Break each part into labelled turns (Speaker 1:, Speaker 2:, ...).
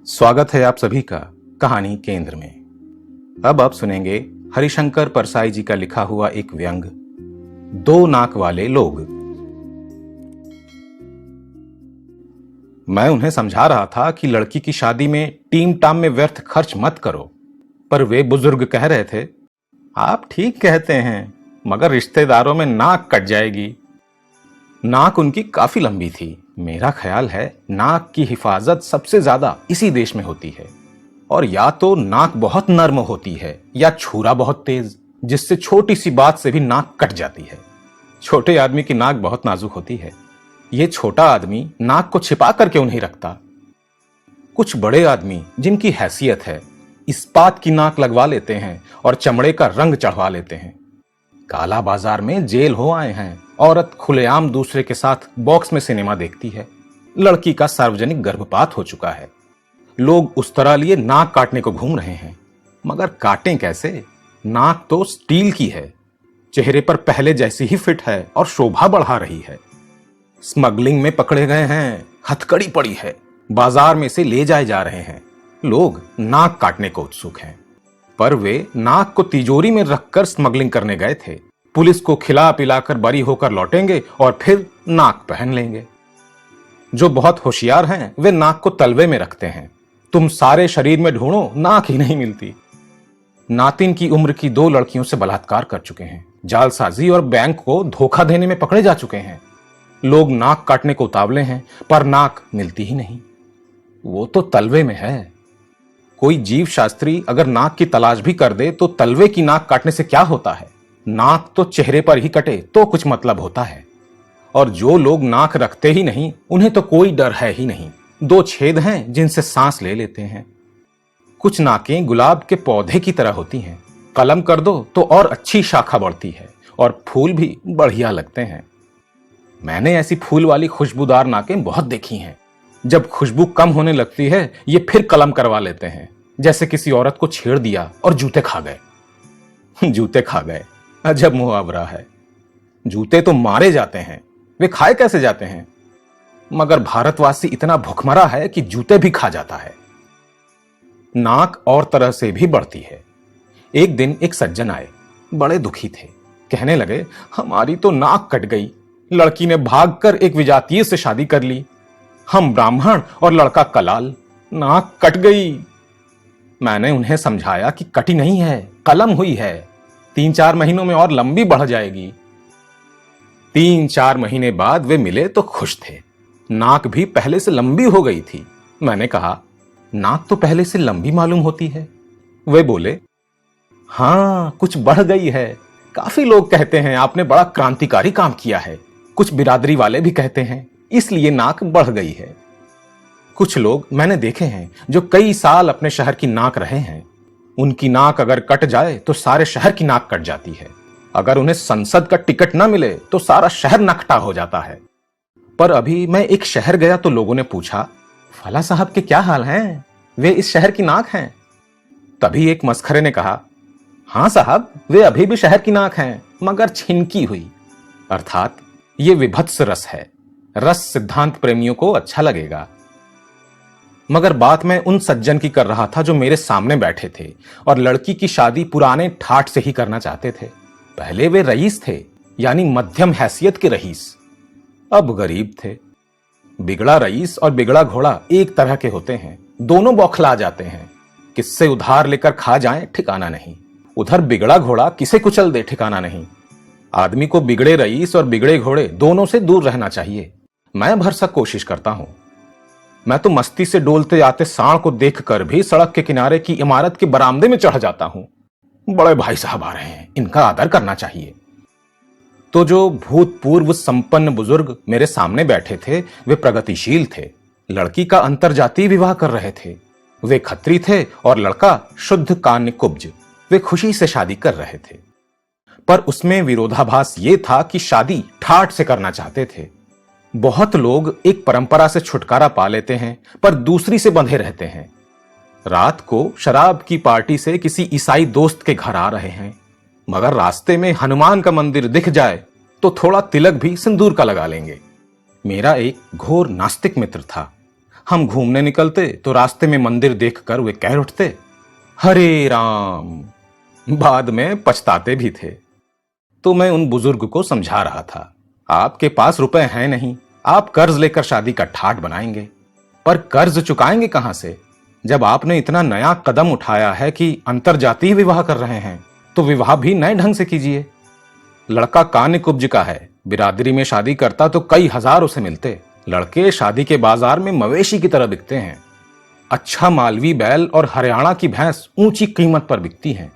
Speaker 1: स्वागत है आप सभी का कहानी केंद्र में। अब आप सुनेंगे हरिशंकर परसाई जी का लिखा हुआ एक व्यंग, दो नाक वाले लोग। मैं उन्हें समझा रहा था कि लड़की की शादी में टीम टाम में व्यर्थ खर्च मत करो, पर वे बुजुर्ग कह रहे थे, आप ठीक कहते हैं, मगर रिश्तेदारों में नाक कट जाएगी। नाक उनकी काफी लंबी थी। मेरा ख्याल है नाक की हिफाजत सबसे ज्यादा इसी देश में होती है। और या तो नाक बहुत नर्म होती है या छुरा बहुत तेज, जिससे छोटी सी बात से भी नाक कट जाती है। छोटे आदमी की नाक बहुत नाजुक होती है। ये छोटा आदमी नाक को छिपा करके उन्हें रखता। कुछ बड़े आदमी जिनकी हैसियत है, इस्पात की नाक लगवा लेते हैं और चमड़े का रंग चढ़वा लेते हैं। काला बाजार में जेल हो आए हैं। औरत खुलेआम दूसरे के साथ बॉक्स में सिनेमा देखती है। लड़की का सार्वजनिक गर्भपात हो चुका है। लोग उस तरह लिए नाक काटने को घूम रहे हैं, मगर काटें कैसे? नाक तो स्टील की है, चेहरे पर पहले जैसी ही फिट है और शोभा बढ़ा रही है। स्मगलिंग में पकड़े गए हैं, हथकड़ी पड़ी है, बाजार में से ले जाए जा रहे हैं। लोग नाक काटने को उत्सुक हैं, पर वे नाक को तिजोरी में रखकर स्मगलिंग करने गए थे। पुलिस को खिला पिलाकर बरी होकर लौटेंगे और फिर नाक पहन लेंगे। जो बहुत होशियार हैं वे नाक को तलवे में रखते हैं। तुम सारे शरीर में ढूंढो, नाक ही नहीं मिलती। नातिन की उम्र की दो लड़कियों से बलात्कार कर चुके हैं, जालसाजी और बैंक को धोखा देने में पकड़े जा चुके हैं। लोग नाक काटने को उतावले हैं, पर नाक मिलती ही नहीं। वो तो तलवे में है। कोई जीव शास्त्री अगर नाक की तलाश भी कर दे तो तलवे की नाक काटने से क्या होता है? नाक तो चेहरे पर ही कटे तो कुछ मतलब होता है। और जो लोग नाक रखते ही नहीं, उन्हें तो कोई डर है ही नहीं। दो छेद हैं जिनसे सांस ले लेते हैं। कुछ नाकें गुलाब के पौधे की तरह होती हैं, कलम कर दो तो और अच्छी शाखा बढ़ती है और फूल भी बढ़िया लगते हैं। मैंने ऐसी फूल वाली खुशबूदार नाकें बहुत देखी हैं। जब खुशबू कम होने लगती है, ये फिर कलम करवा लेते हैं, जैसे किसी औरत को छेड़ दिया और जूते खा गए। जूते खा गए, अजब मुहावरा है। जूते तो मारे जाते हैं, वे खाए कैसे जाते हैं? मगर भारतवासी इतना भुखमरा है कि जूते भी खा जाता है। नाक और तरह से भी बढ़ती है। एक दिन एक सज्जन आए, बड़े दुखी थे। कहने लगे, हमारी तो नाक कट गई। लड़की ने भागकर एक विजातीय से शादी कर ली। हम ब्राह्मण और लड़का कलाल, नाक कट गई। मैंने उन्हें समझाया कि कटी नहीं है, कलम हुई है। 3-4 महीनों में और लंबी बढ़ जाएगी। 3-4 महीने बाद वे मिले तो खुश थे। नाक भी पहले से लंबी हो गई थी। मैंने कहा, नाक तो पहले से लंबी मालूम होती है। वे बोले, हाँ, कुछ बढ़ गई है। काफी लोग कहते हैं आपने बड़ा क्रांतिकारी काम किया है। कुछ बिरादरी वाले भी कहते हैं इसलिए नाक बढ़ गई है। कुछ लोग मैंने देखे हैं जो कई साल अपने शहर की नाक रहे हैं। उनकी नाक अगर कट जाए तो सारे शहर की नाक कट जाती है। अगर उन्हें संसद का टिकट न मिले तो सारा शहर नकटा हो जाता है। पर अभी मैं एक शहर गया तो लोगों ने पूछा, फला साहब के क्या हाल हैं? वे इस शहर की नाक हैं। तभी एक मस्खरे ने कहा, हाँ साहब, वे अभी भी शहर की नाक हैं, मगर छिनकी हुई। अर्थात ये विभत्स रस है। रस सिद्धांत प्रेमियों को अच्छा लगेगा। मगर बात मैं उन सज्जन की कर रहा था जो मेरे सामने बैठे थे और लड़की की शादी पुराने ठाठ से ही करना चाहते थे। पहले वे रईस थे, यानी मध्यम हैसियत के रईस। अब गरीब थे। बिगड़ा रईस और बिगड़ा घोड़ा एक तरह के होते हैं। दोनों बौखला जाते हैं। किससे उधार लेकर खा जाएं ठिकाना नहीं। उधर बिगड़ा घोड़ा किसे कुचल दे ठिकाना नहीं। आदमी को बिगड़े रईस और बिगड़े घोड़े दोनों से दूर रहना चाहिए। मैं भरसक कोशिश करता हूं। मैं तो मस्ती से डोलते आते सांड को देखकर भी सड़क के किनारे की इमारत के बरामदे में चढ़ जाता हूं। बड़े भाई साहब आ रहे हैं, इनका आदर करना चाहिए। तो जो भूतपूर्व संपन्न बुजुर्ग मेरे सामने बैठे थे वे प्रगतिशील थे। लड़की का अंतरजातीय विवाह कर रहे थे। वे खत्री थे और लड़का शुद्ध कान्य कुब्ज। वे खुशी से शादी कर रहे थे। पर उसमें विरोधाभास ये था कि शादी ठाठ से करना चाहते थे। बहुत लोग एक परंपरा से छुटकारा पा लेते हैं पर दूसरी से बंधे रहते हैं। रात को शराब की पार्टी से किसी ईसाई दोस्त के घर आ रहे हैं, मगर रास्ते में हनुमान का मंदिर दिख जाए तो थोड़ा तिलक भी सिंदूर का लगा लेंगे। मेरा एक घोर नास्तिक मित्र था। हम घूमने निकलते तो रास्ते में मंदिर देखकर वे कह उठते, हरे राम। बाद में पछताते भी थे। तो मैं उन बुजुर्ग को समझा रहा था, आपके पास रुपए हैं नहीं, आप कर्ज लेकर शादी का ठाट बनाएंगे, पर कर्ज चुकाएंगे कहां से? जब आपने इतना नया कदम उठाया है कि अंतरजातीय विवाह कर रहे हैं, तो विवाह भी नए ढंग से कीजिए। लड़का कान्य कुब्ज का है, बिरादरी में शादी करता तो कई हजार उसे मिलते। लड़के शादी के बाजार में मवेशी की तरह बिकते हैं। अच्छा मालवी बैल और हरियाणा की भैंस ऊंची कीमत पर बिकती हैं।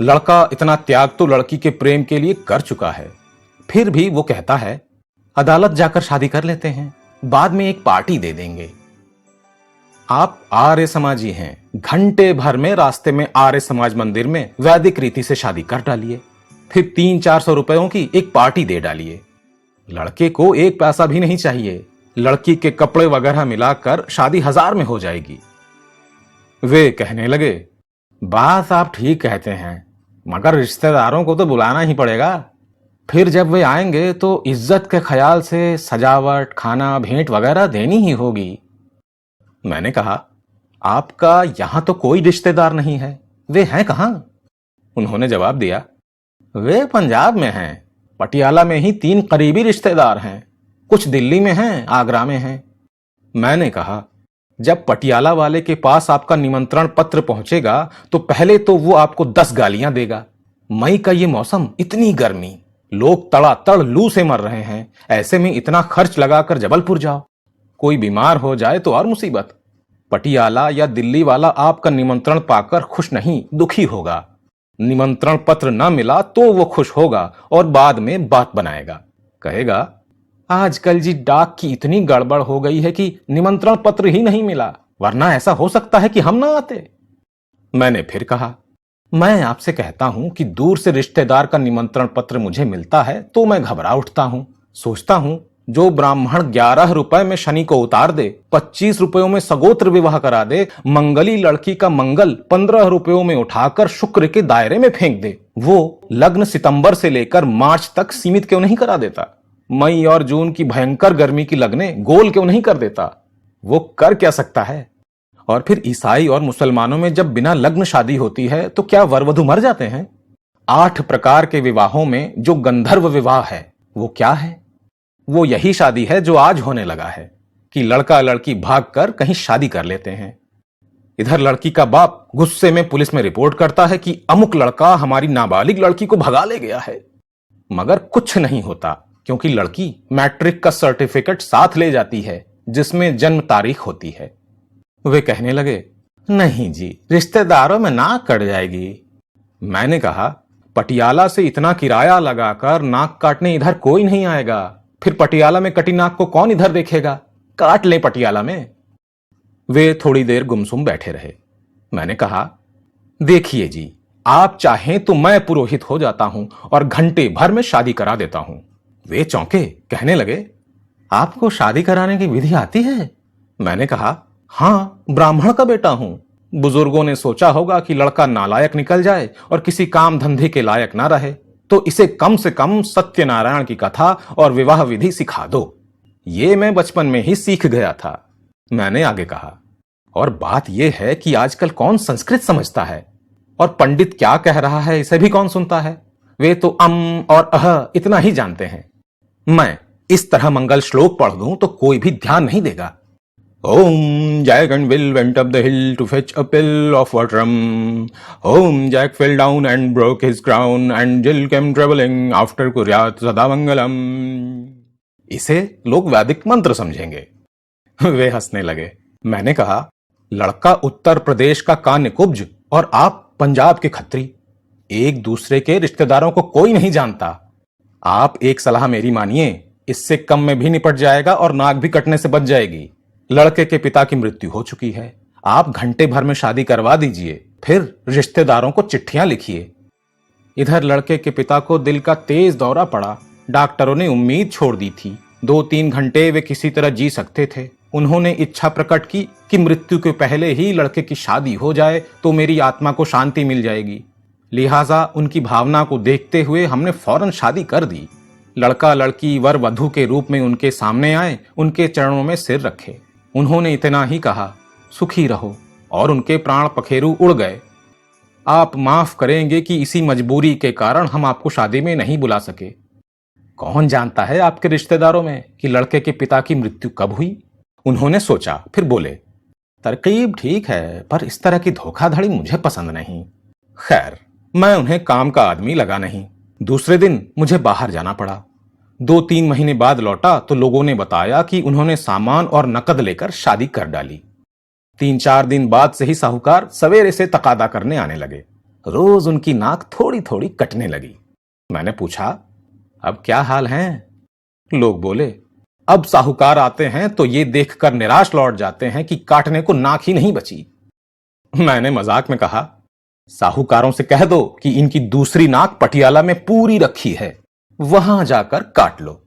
Speaker 1: लड़का इतना त्याग तो लड़की के प्रेम के लिए कर चुका है, फिर भी वो कहता है, अदालत जाकर शादी कर लेते हैं, बाद में एक पार्टी दे देंगे। आप आर्य समाजी हैं, घंटे भर में रास्ते में आर्य समाज मंदिर में वैदिक रीति से शादी कर डालिए, फिर 300-400 रुपयों की एक पार्टी दे डालिए। लड़के को एक पैसा भी नहीं चाहिए, लड़की के कपड़े वगैरह मिलाकर शादी 1000 में हो जाएगी। वे कहने लगे, बात आप ठीक कहते हैं, मगर रिश्तेदारों को तो बुलाना ही पड़ेगा। फिर जब वे आएंगे तो इज्जत के ख्याल से सजावट, खाना, भेंट वगैरह देनी ही होगी। मैंने कहा, आपका यहां तो कोई रिश्तेदार नहीं है, वे हैं कहां? उन्होंने जवाब दिया, वे पंजाब में हैं, पटियाला में ही 3 करीबी रिश्तेदार हैं, कुछ दिल्ली में हैं, आगरा में हैं। मैंने कहा, जब पटियाला वाले के पास आपका निमंत्रण पत्र पहुंचेगा तो पहले तो वो आपको 10 गालियां देगा। मई का ये मौसम, इतनी गर्मी, लोग तड़ातड़ लू से मर रहे हैं, ऐसे में इतना खर्च लगाकर जबलपुर जाओ, कोई बीमार हो जाए तो और मुसीबत। पटियाला या दिल्ली वाला आपका निमंत्रण पाकर खुश नहीं, दुखी होगा। निमंत्रण पत्र न मिला तो वो खुश होगा और बाद में बात बनाएगा, कहेगा, आजकल जी डाक की इतनी गड़बड़ हो गई है कि निमंत्रण पत्र ही नहीं मिला, वरना ऐसा हो सकता है कि हम ना आते। मैंने फिर कहा, मैं आपसे कहता हूं कि दूर से रिश्तेदार का निमंत्रण पत्र मुझे मिलता है तो मैं घबरा उठता हूं, सोचता हूं जो ब्राह्मण 11 रुपए में शनि को उतार दे, 25 रुपयों में सगोत्र विवाह करा दे, मंगली लड़की का मंगल 15 रुपयों में उठाकर शुक्र के दायरे में फेंक दे, वो लग्न सितंबर से लेकर मार्च तक सीमित क्यों नहीं करा देता? मई और जून की भयंकर गर्मी की लगने गोल क्यों नहीं कर देता? वो कर क्या सकता है? और फिर ईसाई और मुसलमानों में जब बिना लग्न शादी होती है तो क्या वर वधू मर जाते हैं? 8 प्रकार के विवाहों में जो गंधर्व विवाह है वो क्या है? वो यही शादी है जो आज होने लगा है कि लड़का लड़की भागकर कहीं शादी कर लेते हैं। इधर लड़की का बाप गुस्से में पुलिस में रिपोर्ट करता है कि अमुक लड़का हमारी नाबालिग लड़की को भगा ले गया है, मगर कुछ नहीं होता क्योंकि लड़की मैट्रिक का सर्टिफिकेट साथ ले जाती है जिसमें जन्म तारीख होती है। वे कहने लगे, नहीं जी, रिश्तेदारों में नाक कट जाएगी। मैंने कहा, पटियाला से इतना किराया लगाकर नाक काटने इधर कोई नहीं आएगा, फिर पटियाला में कटी नाक को कौन इधर देखेगा? काट ले पटियाला में। वे थोड़ी देर गुमसुम बैठे रहे। मैंने कहा, देखिए जी, आप चाहें तो मैं पुरोहित हो जाता हूं और घंटे भर में शादी करा देता हूं। वे चौंके, कहने लगे, आपको शादी कराने की विधि आती है? मैंने कहा, हाँ, ब्राह्मण का बेटा हूं। बुजुर्गों ने सोचा होगा कि लड़का नालायक निकल जाए और किसी काम धंधे के लायक ना रहे, तो इसे कम से कम सत्यनारायण की कथा और विवाह विधि सिखा दो। ये मैं बचपन में ही सीख गया था। मैंने आगे कहा, और बात यह है कि आजकल कौन संस्कृत समझता है, और पंडित क्या कह रहा है इसे भी कौन सुनता है? वे तो और अह इतना ही जानते हैं। मैं इस तरह मंगल श्लोक पढ़ दूं तो कोई भी ध्यान नहीं देगा। Home Jack and Will went up the hill to fetch a pail of water. Home Jack fell down and broke his crown, and Jill came traveling after Kuryat Sadamangalam. इसे लोग वैदिक मंत्र समझेंगे। वे हंसने लगे। मैंने कहा, लड़का उत्तर प्रदेश का कान्य कुब्ज और आप पंजाब के खत्री, एक दूसरे के रिश्तेदारों को कोई नहीं जानता। आप एक सलाह मेरी मानिए, इससे कम में भी निपट जाएगा और नाक भी कटने से बच जाएगी। लड़के के पिता की मृत्यु हो चुकी है, आप घंटे भर में शादी करवा दीजिए, फिर रिश्तेदारों को चिट्ठियां लिखिए। इधर लड़के के पिता को दिल का तेज दौरा पड़ा। डॉक्टरों ने उम्मीद छोड़ दी थी, 2-3 घंटे वे किसी तरह जी सकते थे। उन्होंने इच्छा प्रकट की कि मृत्यु के पहले ही लड़के की शादी हो जाए तो मेरी आत्मा को शांति मिल जाएगी। लिहाजा उनकी भावना को देखते हुए हमने फौरन शादी कर दी। लड़का लड़की वर वधू के रूप में उनके सामने आए, उनके चरणों में सिर रखे। उन्होंने इतना ही कहा, सुखी रहो, और उनके प्राण पखेरु उड़ गए। आप माफ करेंगे कि इसी मजबूरी के कारण हम आपको शादी में नहीं बुला सके। कौन जानता है आपके रिश्तेदारों में कि लड़के के पिता की मृत्यु कब हुई। उन्होंने सोचा, फिर बोले, तरकीब ठीक है, पर इस तरह की धोखाधड़ी मुझे पसंद नहीं। खैर, मैं उन्हें काम का आदमी लगा नहीं। दूसरे दिन मुझे बाहर जाना पड़ा। 2-3 महीने बाद लौटा तो लोगों ने बताया कि उन्होंने सामान और नकद लेकर शादी कर डाली। 3-4 दिन बाद से ही साहूकार सवेरे से तकादा करने आने लगे। रोज उनकी नाक थोड़ी थोड़ी कटने लगी। मैंने पूछा, अब क्या हाल है? लोग बोले, अब साहूकार आते हैं तो ये देखकर निराश लौट जाते हैं कि काटने को नाक ही नहीं बची। मैंने मजाक में कहा, साहूकारों से कह दो कि इनकी दूसरी नाक पटियाला में पूरी रखी है, वहां जाकर काट लो।